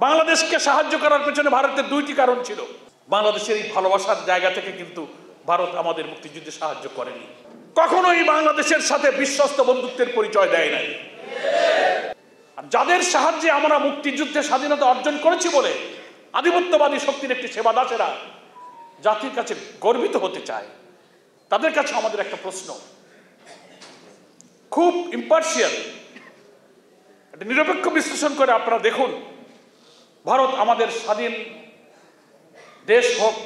বাংলাদেশকে সাহায্য করার পেছনে ভারতের দুইটি কারণ ছিল। বাংলাদেশের এই ভালোবাসার জায়গা থেকে কিন্তু ভারত আমাদের মুক্তিযুদ্ধে সাহায্য করেনি, কখনোই বাংলাদেশের সাথে বিশ্বস্ত বন্ধুত্বের পরিচয় দেয় নাই। আর যাদের সাহায্যে আমরা মুক্তিযুদ্ধে স্বাধীনতা অর্জন করেছি বলে আধিপত্যবাদী শক্তির একটি সেবাদাসেরা জাতির কাছে গর্বিত হতে চায়, তাদের কাছে আমাদের একটা প্রশ্ন, খুব ইম্পার্শিয়াল একটা নিরপেক্ষ বিশ্লেষণ করে আপনারা দেখুন, ভারত আমাদের স্বাধীন দেশ হোক,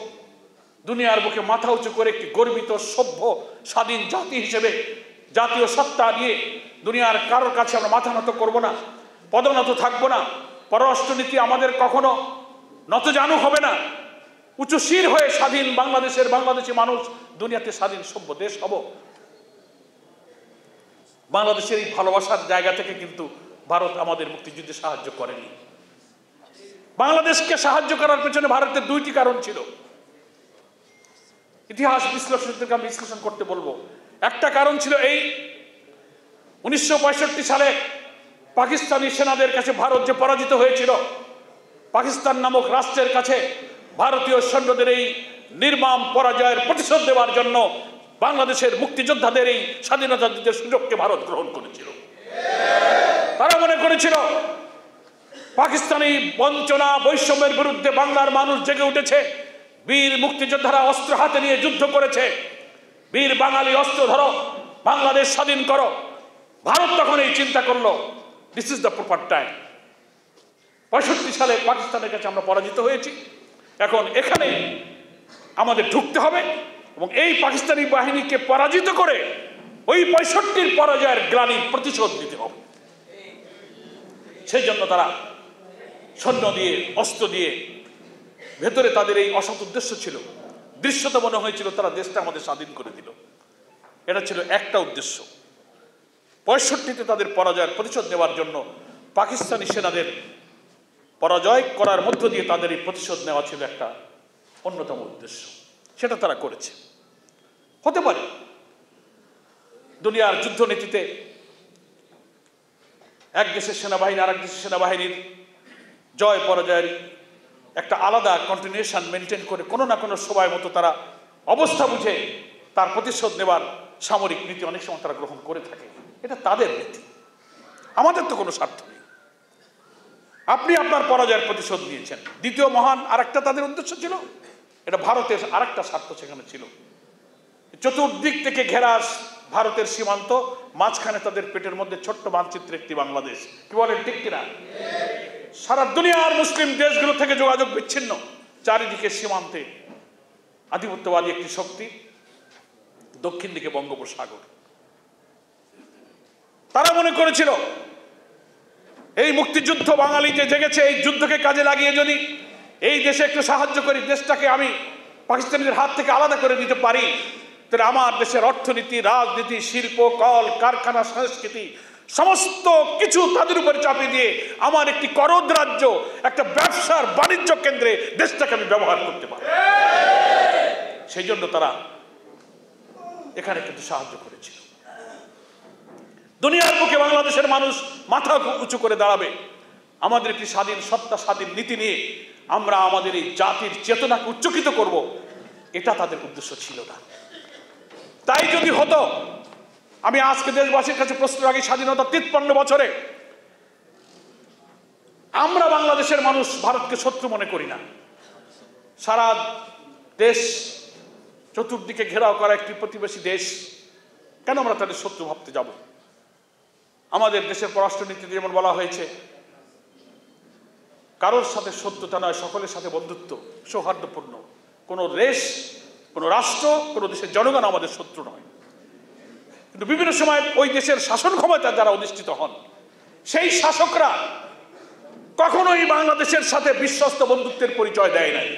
দুনিয়ার বুকে মাথা উঁচু করে একটি গর্বিত সভ্য স্বাধীন জাতি হিসেবে জাতীয় সত্তা নিয়ে দুনিয়ার কারোর কাছে আমরা মাথা নত করবো না, পদনত থাকবো না, পররাষ্ট্রনীতি আমাদের কখনো নতজানু হবে না, উঁচু শির হয়ে স্বাধীন বাংলাদেশি মানুষ দুনিয়াতে স্বাধীন সভ্য দেশ হব। বাংলাদেশের এই ভালোবাসার জায়গা থেকে কিন্তু ভারত আমাদের মুক্তিযুদ্ধে সাহায্য করেনি। বাংলাদেশকে সাহায্য করার পেছনে ভারতের দুইটি কারণ ছিল। ইতিহাস বিশ্লেষকদেরকে আমি বিশ্লেষণ করতে বলবো। একটা কারণ ছিল এই 1965 সালে পাকিস্তানি সেনাদের কাছে ভারত যে পরাজিত হয়েছিল, পাকিস্তান নামক রাষ্ট্রের কাছে ভারতীয় সৈন্যদের এই নির্মম পরাজয়ের প্রতিশোধ দেওয়ার জন্য বাংলাদেশের মুক্তিযোদ্ধাদের এই স্বাধীনতা দিতে সুযোগকে ভারত গ্রহণ করেছিল। তারা মনে করেছিল পাকিস্তানি বঞ্চনা বৈষম্যের বিরুদ্ধে বাংলার মানুষ জেগে উঠেছে, বীর মুক্তিযোদ্ধারা অস্ত্র হাতে নিয়ে যুদ্ধ করেছে, বীর বাঙালি অস্ত্র ধরো, বাংলাদেশ স্বাধীন করো। ভারত তখন এই চিন্তা করলো, this is the proper time. 65 সালে পাকিস্তানের কাছে আমরা পরাজিত হয়েছি, এখন এখানে আমাদের ঢুকতে হবে এবং এই পাকিস্তানি বাহিনীকে পরাজিত করে ওই 65 পরাজয়ের গ্লানির প্রতিশোধ নিতে হবে। সেই জন্য তারা সৈন্য দিয়ে অস্ত্র দিয়ে, ভেতরে তাদের এই অসৎ উদ্দেশ্য ছিল, দৃশ্যতা মনে হয়েছিল তারা দেশটা আমাদের স্বাধীন করে দিল। এটা ছিল একটা উদ্দেশ্য। 65-তে তাদের পরাজয়ের প্রতিশোধ নেওয়ার জন্য পাকিস্তানি সেনাদের পরাজয় করার মধ্য দিয়ে তাদের এই প্রতিশোধ নেওয়া ছিল একটা অন্যতম উদ্দেশ্য। সেটা তারা করেছে। হতে পারে দুনিয়ার যুদ্ধনীতিতে এক দেশের সেনাবাহিনী আর এক দেশের সেনাবাহিনীর জয় পরাজয়ের একটা আলাদা কন্টিনিউশন মেনটেন করে কোনো না কোনো সময় মতো তারা অবস্থা বুঝে তার প্রতিশোধ নেবার সামরিক নীতি অনেক সময় তারা গ্রহণ করে থাকে। এটা তাদের নীতি, আমাদের তো কোনো স্বার্থ নেই। আপনি আপনার পরাজয়ের প্রতিশোধ নিয়েছেন। দ্বিতীয় মহান আরেকটা তাদের উদ্দেশ্য ছিল, এটা ভারতের আরেকটা স্বার্থ সেখানে ছিল। চতুর্দিক থেকে ঘেরা ভারতের সীমান্ত, মাঝখানে তাদের পেটের মধ্যে ছোট্ট মানচিত্রে একটি বাংলাদেশ। কি বলেন, ঠিক কিনা? সারা দুনিয়ার মুসলিম দেশগুলো থেকে যোগাযোগ বিচ্ছিন্ন, চারিদিকে সীমান্তে আধিপত্যবাদী একটি শক্তি, দক্ষিণ দিকে বঙ্গোপসাগর। তারা মনে করেছিল এই মুক্তিযুদ্ধ বাঙালি যে জেগেছে, এই যুদ্ধকে কাজে লাগিয়ে যদি এই দেশে একটু সাহায্য করি, দেশটাকে আমি পাকিস্তানিদের হাত থেকে আলাদা করে দিতে পারি, তাহলে আমার দেশের অর্থনীতি, রাজনীতি, শিল্প, কল কারখানা, সংস্কৃতি সমস্ত কিছু তাদের উপরে চাপিয়ে দিয়ে আমার একটি করদ রাজ্য, একটা ব্যবসার বাণিজ্য কেন্দ্রে দেশটাকে আমি ব্যবহার করতে পারি। সেই জন্য তারা এখানে কিন্তু সাহায্য করেছিল। দুনিয়ার বুকে বাংলাদেশের মানুষ মাথা উঁচু করে দাঁড়াবে, আমাদের একটি স্বাধীন সত্তা, স্বাধীন নীতি নিয়ে আমরা আমাদের এই জাতির চেতনাকে উচ্চকিত করব, এটা তাদের উদ্দেশ্য ছিল না। তাই যদি হতো, আমি আজকে দেশবাসীর কাছে প্রশ্ন রাখি, স্বাধীনতা 53 বছরে আমরা বাংলাদেশের মানুষ ভারতকে শত্রু মনে করি না। সারা দেশ চতুর্দিকে ঘেরাও করা একটি প্রতিবেশী দেশ, কেন আমরা তাদের শত্রু ভাবতে যাব? আমাদের দেশের পররাষ্ট্রনীতিতে যেমন বলা হয়েছে, কারোর সাথে শত্রুতা নয়, সকলের সাথে বন্ধুত্ব, সৌহার্দ্যপূর্ণ। কোনো দেশ, কোনো রাষ্ট্র, কোনো দেশের জনগণ আমাদের শত্রু নয়। কিন্তু বিভিন্ন সময় ওই দেশের শাসন ক্ষমতা যারা অধিষ্ঠিত হন, সেই শাসকরা কখনোই বাংলাদেশের সাথে বিশ্বস্ত বন্ধুত্বের পরিচয় দেয় নাই।